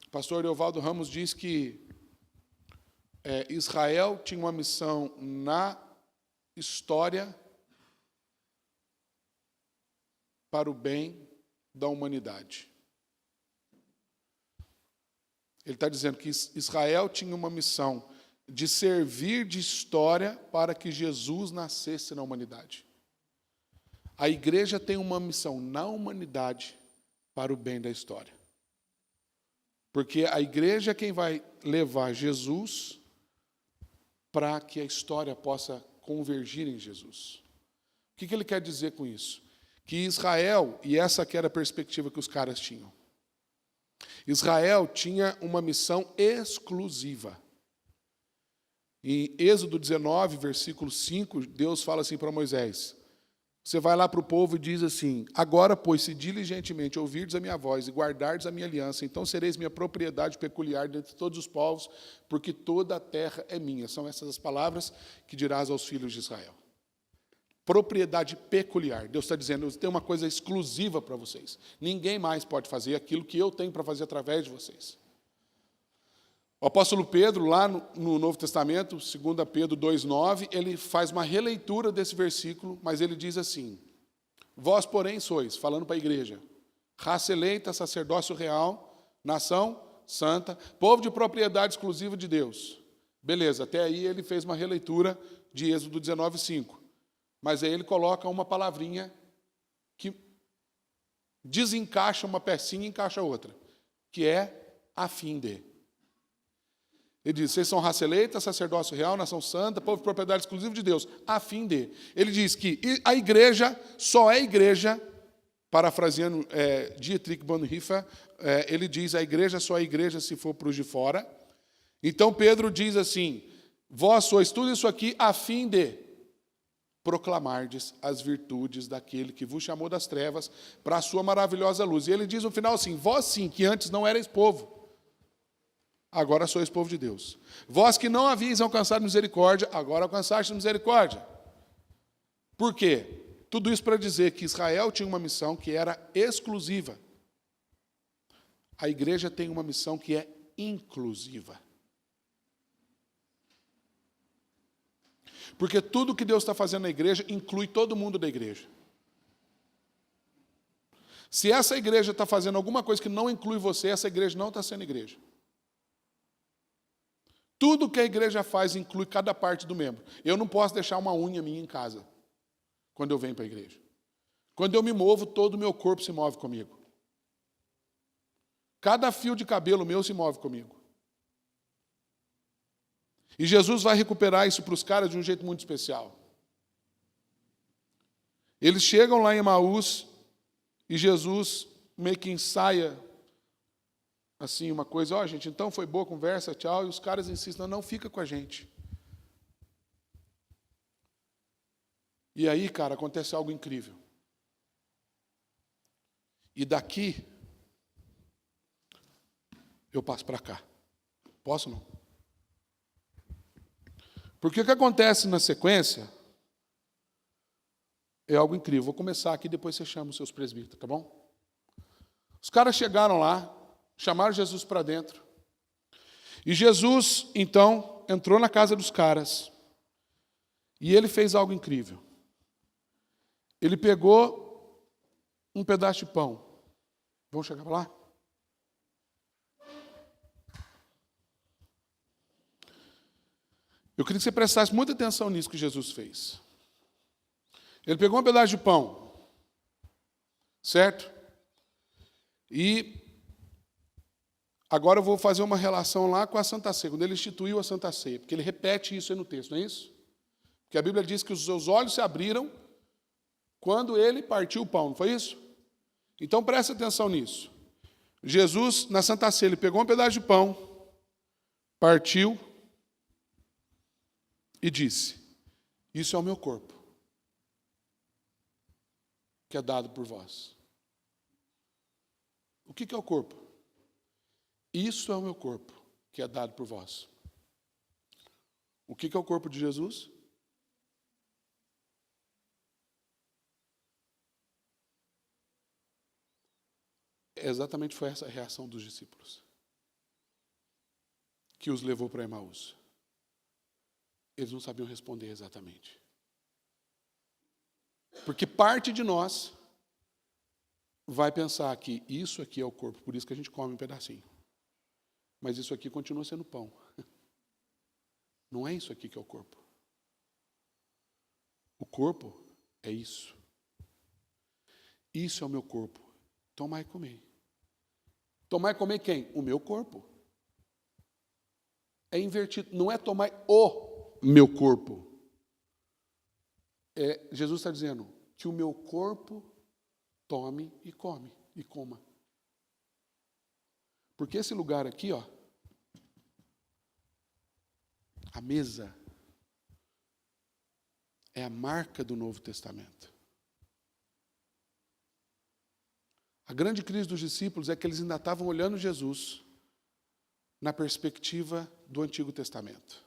O pastor Eovaldo Ramos diz que Israel tinha uma missão na história para o bem da humanidade. Ele está dizendo que Israel tinha uma missão de servir de história para que Jesus nascesse na humanidade. A igreja tem uma missão na humanidade para o bem da história. Porque a igreja é quem vai levar Jesus para que a história possa convergir em Jesus. O que ele quer dizer com isso? Que Israel, e essa que era a perspectiva que os caras tinham, Israel tinha uma missão exclusiva. Em Êxodo 19, versículo 5, Deus fala assim para Moisés: você vai lá para o povo e diz assim: agora, pois, se diligentemente ouvirdes a minha voz e guardardes a minha aliança, então sereis minha propriedade peculiar dentre todos os povos, porque toda a terra é minha. São essas as palavras que dirás aos filhos de Israel. Propriedade peculiar. Deus está dizendo: eu tenho uma coisa exclusiva para vocês. Ninguém mais pode fazer aquilo que eu tenho para fazer através de vocês. O apóstolo Pedro, lá no Novo Testamento, 2 Pedro 2,9, ele faz uma releitura desse versículo, mas ele diz assim: vós, porém, sois, falando para a igreja, raça eleita, sacerdócio real, nação santa, povo de propriedade exclusiva de Deus. Beleza, até aí ele fez uma releitura de Êxodo 19,5. Mas aí ele coloca uma palavrinha que desencaixa uma pecinha e encaixa outra, que é a fim de. Ele diz: vocês são raça eleita, sacerdócio real, nação santa, povo de propriedade exclusiva de Deus, a fim de. Ele diz que a igreja só é igreja, parafraseando Dietrich Bonhoeffer, ele diz: a igreja só é igreja se for para os de fora. Então Pedro diz assim: vós sois tudo isso aqui a fim de proclamardes as virtudes daquele que vos chamou das trevas para a sua maravilhosa luz. E ele diz no final assim: vós sim, que antes não erais povo, agora sois povo de Deus. Vós que não havíeis alcançado misericórdia, agora alcançaste misericórdia. Por quê? Tudo isso para dizer que Israel tinha uma missão que era exclusiva. A igreja tem uma missão que é inclusiva. Porque tudo que Deus está fazendo na igreja inclui todo mundo da igreja. Se essa igreja está fazendo alguma coisa que não inclui você, essa igreja não está sendo igreja. Tudo que a igreja faz inclui cada parte do membro. Eu não posso deixar uma unha minha em casa quando eu venho para a igreja. Quando eu me movo, todo o meu corpo se move comigo. Cada fio de cabelo meu se move comigo. E Jesus vai recuperar isso para os caras de um jeito muito especial. Eles chegam lá em Emaús e Jesus meio que ensaia assim, uma coisa, ó, gente, então foi boa a conversa, tchau, e os caras insistem, não, fica com a gente. E aí, cara, acontece algo incrível. E daqui, eu passo para cá. Posso não? Porque o que acontece na sequência é algo incrível. Vou começar aqui, depois você chama os seus presbíteros, tá bom? Os caras chegaram lá, chamaram Jesus para dentro. E Jesus, então, entrou na casa dos caras. E ele fez algo incrível. Ele pegou um pedaço de pão. Vamos chegar para lá? Eu queria que você prestasse muita atenção nisso que Jesus fez. Ele pegou um pedaço de pão, certo? E agora eu vou fazer uma relação lá com a Santa Ceia, quando ele instituiu a Santa Ceia, porque ele repete isso aí no texto, não é isso? Porque a Bíblia diz que os seus olhos se abriram quando ele partiu o pão, não foi isso? Então presta atenção nisso. Jesus, na Santa Ceia, ele pegou um pedaço de pão, partiu e disse: isso é o meu corpo, que é dado por vós. O que é o corpo? Isso é o meu corpo, que é dado por vós. O que é o corpo de Jesus? Exatamente foi essa a reação dos discípulos que os levou para Emaús. Eles não sabiam responder exatamente. Porque parte de nós vai pensar que isso aqui é o corpo, por isso que a gente come um pedacinho. Mas isso aqui continua sendo pão. Não é isso aqui que é o corpo. O corpo é isso. Isso é o meu corpo. Tomai e comei. Tomai e comei quem? O meu corpo. É invertido. Não é tomai o meu corpo. Jesus está dizendo que o meu corpo tome e come e coma. Porque esse lugar aqui, ó, a mesa, é a marca do Novo Testamento. A grande crise dos discípulos é que eles ainda estavam olhando Jesus na perspectiva do Antigo Testamento.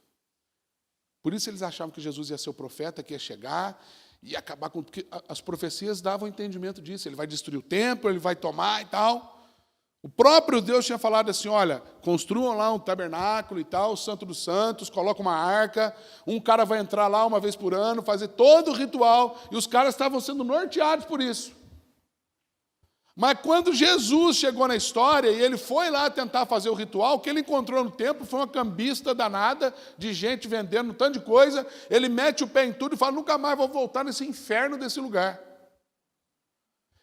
Por isso eles achavam que Jesus ia ser o profeta, que ia chegar e acabar com... Porque as profecias davam entendimento disso. Ele vai destruir o templo, ele vai tomar e tal. O próprio Deus tinha falado assim, olha, construam lá um tabernáculo e tal, o Santo dos Santos, coloca uma arca, um cara vai entrar lá uma vez por ano, fazer todo o ritual, e os caras estavam sendo norteados por isso. Mas quando Jesus chegou na história e ele foi lá tentar fazer o ritual, o que ele encontrou no templo foi uma cambista danada de gente vendendo um tanto de coisa, ele mete o pé em tudo e fala, nunca mais vou voltar nesse inferno desse lugar.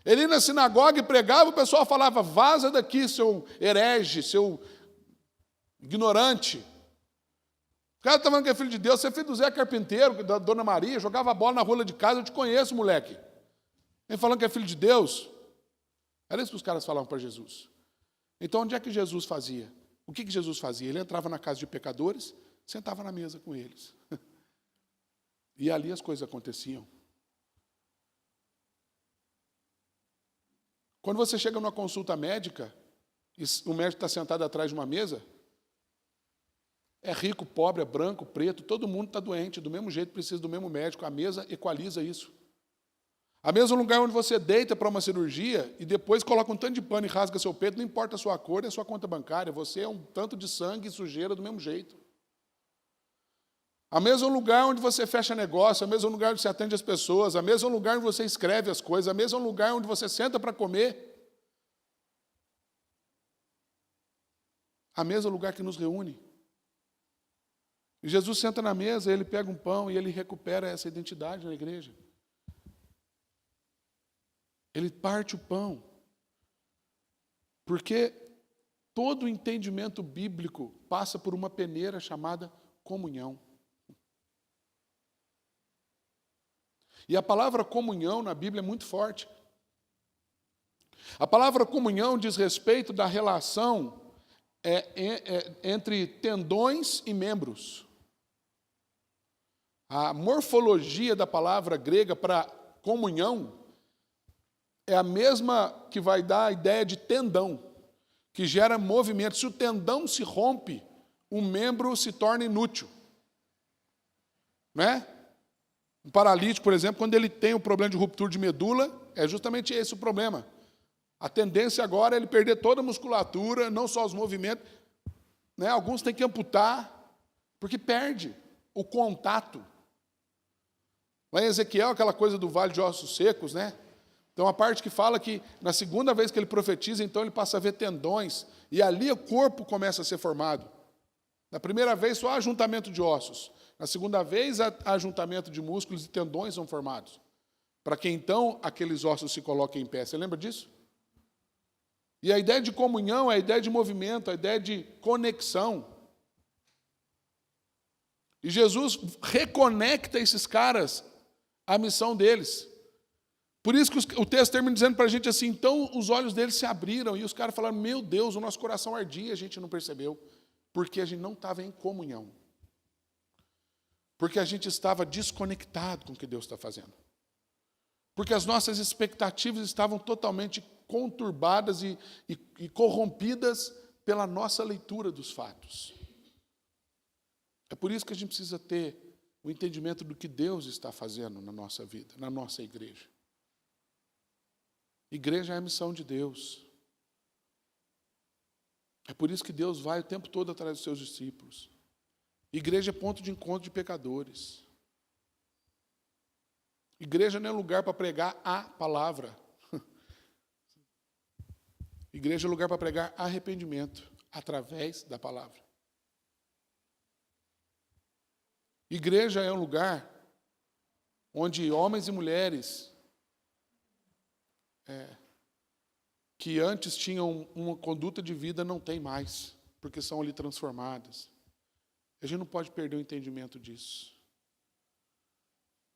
Ele ia na sinagoga e pregava, o pessoal falava, vaza daqui, seu herege, seu ignorante. O cara está falando que é filho de Deus, você é filho do Zé Carpinteiro, da Dona Maria, jogava bola na rua de casa, eu te conheço, moleque. Ele falando que é filho de Deus. Era isso que os caras falavam para Jesus. Então, onde é que Jesus fazia? O que Jesus fazia? Ele entrava na casa de pecadores, sentava na mesa com eles. E ali as coisas aconteciam. Quando você chega numa consulta médica, e o médico está sentado atrás de uma mesa, é rico, pobre, é branco, preto, todo mundo está doente, do mesmo jeito precisa do mesmo médico, a mesa equaliza isso. A mesmo lugar onde você deita para uma cirurgia e depois coloca um tanto de pano e rasga seu peito, não importa a sua cor e a sua conta bancária, você é um tanto de sangue e sujeira do mesmo jeito. A mesmo lugar onde você fecha negócio, a mesmo lugar onde você atende as pessoas, a mesmo lugar onde você escreve as coisas, a mesmo lugar onde você senta para comer, a mesmo lugar que nos reúne. E Jesus senta na mesa, ele pega um pão e ele recupera essa identidade na igreja. Ele parte o pão, porque todo o entendimento bíblico passa por uma peneira chamada comunhão. E a palavra comunhão na Bíblia é muito forte. A palavra comunhão diz respeito da relação entre tendões e membros. A morfologia da palavra grega para comunhão é a mesma que vai dar a ideia de tendão, que gera movimento. Se o tendão se rompe, o membro se torna inútil. Né? Um paralítico, por exemplo, quando ele tem o problema de ruptura de medula, é justamente esse o problema. A tendência agora é ele perder toda a musculatura, não só os movimentos. Né? Alguns têm que amputar, porque perde o contato. Lá em Ezequiel, aquela coisa do vale de ossos secos, né? Então, a parte que fala que, na segunda vez que ele profetiza, então ele passa a ver tendões, e ali o corpo começa a ser formado. Na primeira vez, só ajuntamento de ossos. Na segunda vez, ajuntamento de músculos e tendões são formados. Para que, então, aqueles ossos se coloquem em pé. Você lembra disso? E a ideia de comunhão é a ideia de movimento, a ideia de conexão. E Jesus reconecta esses caras à missão deles. Por isso que o texto termina dizendo para a gente assim, então os olhos deles se abriram e os caras falaram, meu Deus, o nosso coração ardia, a gente não percebeu, porque a gente não estava em comunhão. Porque a gente estava desconectado com o que Deus está fazendo. Porque as nossas expectativas estavam totalmente conturbadas e corrompidas pela nossa leitura dos fatos. É por isso que a gente precisa ter o entendimento do que Deus está fazendo na nossa vida, na nossa igreja. Igreja é a missão de Deus. É por isso que Deus vai o tempo todo atrás dos seus discípulos. Igreja é ponto de encontro de pecadores. Igreja não é lugar para pregar a palavra. Igreja é lugar para pregar arrependimento através da palavra. Igreja é um lugar onde homens e mulheres que antes tinham uma conduta de vida não tem mais, porque são ali transformadas. A gente não pode perder o entendimento disso.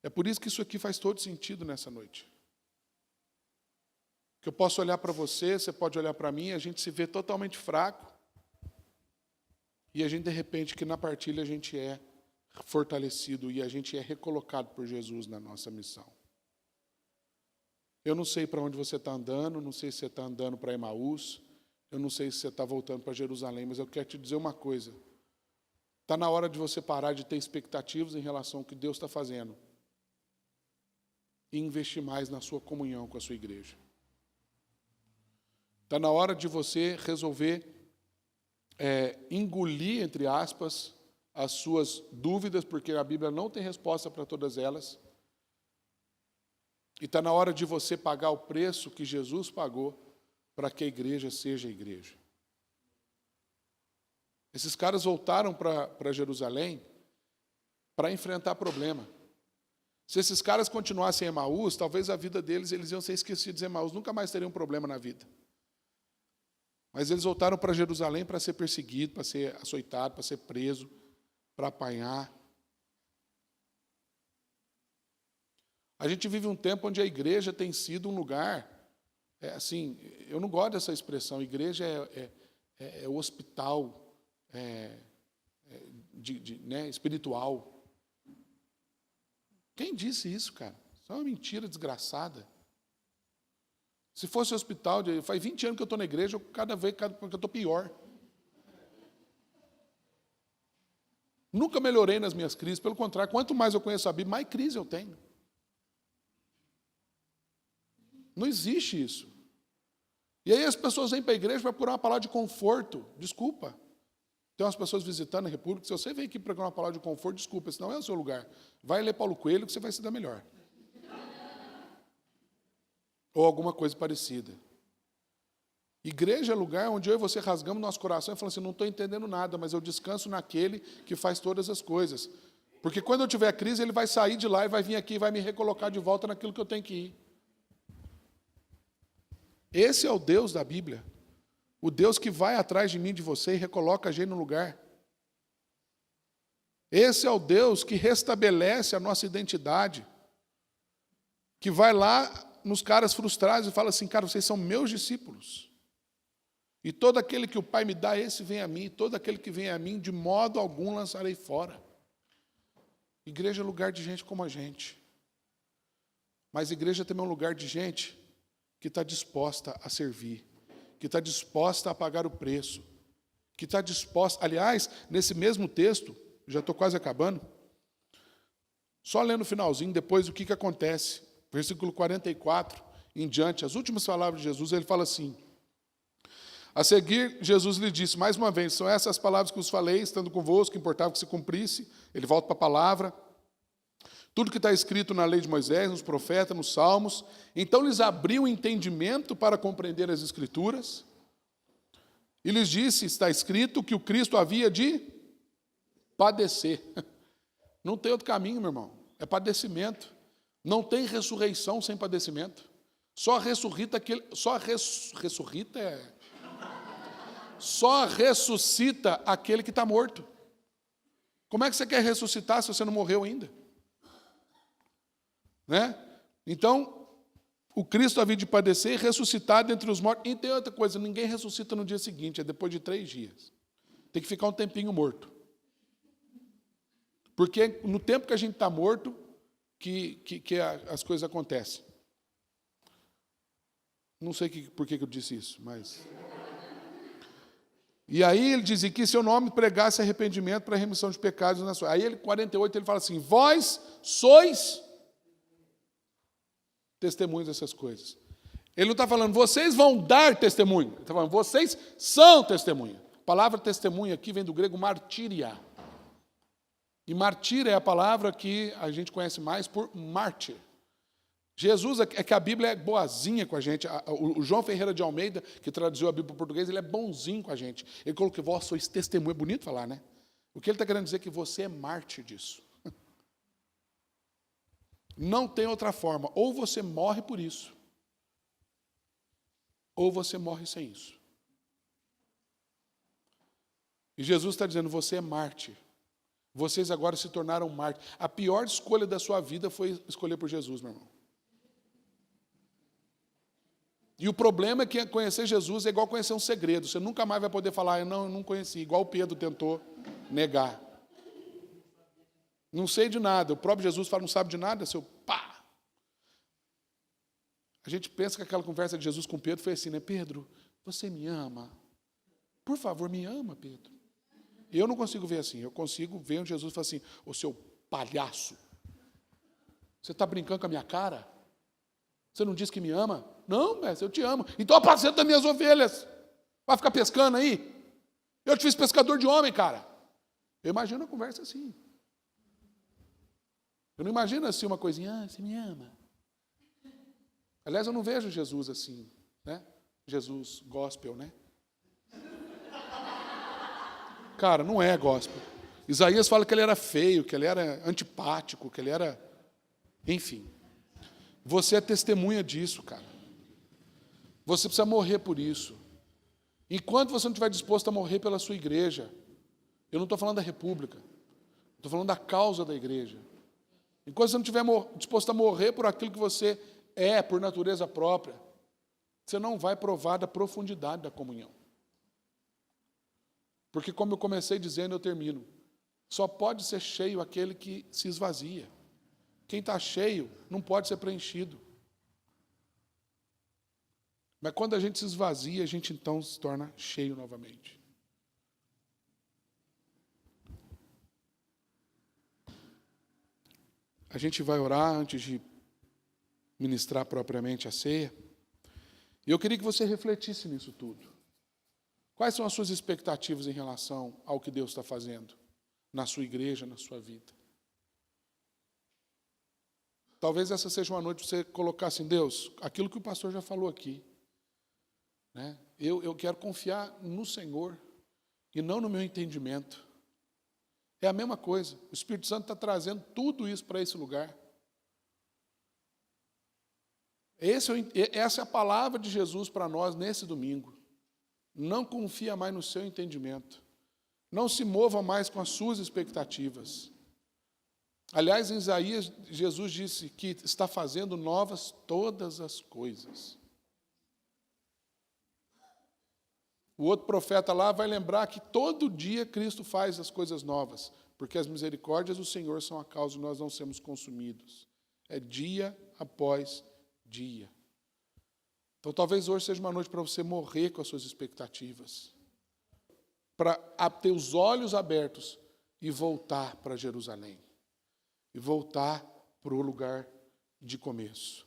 É por isso que isso aqui faz todo sentido nessa noite. Que eu posso olhar para você, você pode olhar para mim, a gente se vê totalmente fraco, e a gente, de repente, que na partilha a gente é fortalecido e a gente é recolocado por Jesus na nossa missão. Eu não sei para onde você está andando, não sei se você está andando para Emaús, eu não sei se você está voltando para Jerusalém, mas eu quero te dizer uma coisa. Está na hora de você parar de ter expectativas em relação ao que Deus está fazendo e investir mais na sua comunhão com a sua igreja. Está na hora de você resolver engolir, entre aspas, as suas dúvidas, porque a Bíblia não tem resposta para todas elas. E está na hora de você pagar o preço que Jesus pagou para que a igreja seja a igreja. Esses caras voltaram para Jerusalém para enfrentar problema. Se esses caras continuassem em Emaús, talvez a vida deles, eles iam ser esquecidos em Emaús, nunca mais teriam um problema na vida. Mas eles voltaram para Jerusalém para ser perseguido, para ser açoitado, para ser preso, para apanhar. A gente vive um tempo onde a igreja tem sido um lugar, assim, eu não gosto dessa expressão, igreja é o hospital né, espiritual. Quem disse isso, cara? Isso é uma mentira desgraçada. Se fosse hospital, faz 20 anos que eu estou na igreja, cada vez que eu estou pior. Nunca melhorei nas minhas crises, pelo contrário, quanto mais eu conheço a Bíblia, mais crise eu tenho. Não existe isso. E aí as pessoas vêm para a igreja para procurar uma palavra de conforto. Desculpa. Tem umas pessoas visitando a República, se você vem aqui procurar uma palavra de conforto, desculpa, esse não é o seu lugar. Vai ler Paulo Coelho que você vai se dar melhor. Ou alguma coisa parecida. Igreja é lugar onde eu e você rasgamos nosso coração e falamos assim, não estou entendendo nada, mas eu descanso naquele que faz todas as coisas. Porque quando eu tiver crise, ele vai sair de lá e vai vir aqui e vai me recolocar de volta naquilo que eu tenho que ir. Esse é o Deus da Bíblia. O Deus que vai atrás de mim, de você, e recoloca a gente no lugar. Esse é o Deus que restabelece a nossa identidade. Que vai lá nos caras frustrados e fala assim, cara, vocês são meus discípulos. E todo aquele que o Pai me dá, esse vem a mim. E todo aquele que vem a mim, de modo algum lançarei fora. Igreja é lugar de gente como a gente. Mas igreja também é um lugar de gente que está disposta a servir, que está disposta a pagar o preço, que está disposta... Aliás, nesse mesmo texto, já estou quase acabando, só lendo o finalzinho, depois o que acontece. Versículo 44 em diante, as últimas palavras de Jesus, ele fala assim: a seguir, Jesus lhe disse, mais uma vez, são essas palavras que vos falei, estando convosco, que importava que se cumprisse. Ele volta para a palavra. Tudo que está escrito na lei de Moisés, nos profetas, nos salmos. Então lhes abriu o entendimento para compreender as Escrituras. E lhes disse, está escrito, que o Cristo havia de padecer. Não tem outro caminho, meu irmão. É padecimento. Não tem ressurreição sem padecimento. Só ressuscita aquele que está morto. Como é que você quer ressuscitar se você não morreu ainda? Né? Então, o Cristo havia de padecer e ressuscitar dentre os mortos. E tem outra coisa, ninguém ressuscita no dia seguinte, é depois de 3 dias. Tem que ficar um tempinho morto. Porque no tempo que a gente está morto, que as coisas acontecem. Não sei por que eu disse isso, mas... E aí ele diz, que seu nome pregasse arrependimento para a remissão de pecados na sua... Aí ele, 48, ele fala assim, vós sois testemunhos dessas coisas. Ele não está falando, vocês vão dar testemunho. Ele está falando, vocês são testemunha. A palavra testemunha aqui vem do grego martíria. E martíria é a palavra que a gente conhece mais por mártir. Jesus, é que a Bíblia é boazinha com a gente. O João Ferreira de Almeida, que traduziu a Bíblia para o português, ele é bonzinho com a gente. Ele colocou, vós sois testemunha. É bonito falar, né? O que ele está querendo dizer é que você é mártir disso. Não tem outra forma. Ou você morre por isso, ou você morre sem isso. E Jesus está dizendo, você é mártir. Vocês agora se tornaram mártir. A pior escolha da sua vida foi escolher por Jesus, meu irmão. E o problema é que conhecer Jesus é igual conhecer um segredo. Você nunca mais vai poder falar, eu não conheci, igual o Pedro tentou negar. Não sei de nada. O próprio Jesus fala, não sabe de nada, seu pá. A gente pensa que aquela conversa de Jesus com Pedro foi assim, né? Pedro, você me ama? Por favor, me ama, Pedro. Eu não consigo ver assim. Eu consigo ver onde Jesus fala assim, ô seu palhaço, você está brincando com a minha cara? Você não disse que me ama? Não, mestre, eu te amo. Então apacenta das minhas ovelhas. Vai ficar pescando aí? Eu te fiz pescador de homem, cara. Eu imagino a conversa assim. Eu não imagino assim uma coisinha, você me ama. Aliás, eu não vejo Jesus assim, né? Jesus gospel, né? Cara, não é gospel. Isaías fala que ele era feio, que ele era antipático, que ele era... Enfim. Você é testemunha disso, cara. Você precisa morrer por isso. Enquanto você não estiver disposto a morrer pela sua igreja, eu não estou falando da república, estou falando da causa da igreja. Enquanto você não estiver disposto a morrer por aquilo que você é, por natureza própria, você não vai provar da profundidade da comunhão. Porque, como eu comecei dizendo, eu termino. Só pode ser cheio aquele que se esvazia. Quem está cheio não pode ser preenchido. Mas quando a gente se esvazia, a gente então se torna cheio novamente. A gente vai orar antes de ministrar propriamente a ceia. E eu queria que você refletisse nisso tudo. Quais são as suas expectativas em relação ao que Deus está fazendo na sua igreja, na sua vida? Talvez essa seja uma noite para você colocar assim, Deus, aquilo que o pastor já falou aqui. Né? Eu quero confiar no Senhor e não no meu entendimento. É a mesma coisa. O Espírito Santo está trazendo tudo isso para esse lugar. Essa é a palavra de Jesus para nós nesse domingo. Não confia mais no seu entendimento. Não se mova mais com as suas expectativas. Aliás, em Isaías, Jesus disse que está fazendo novas todas as coisas. O outro profeta lá vai lembrar que todo dia Cristo faz as coisas novas, porque as misericórdias do Senhor são a causa de nós não sermos consumidos. É dia após dia. Então talvez hoje seja uma noite para você morrer com as suas expectativas, para ter os olhos abertos e voltar para Jerusalém, e voltar para o lugar de começo.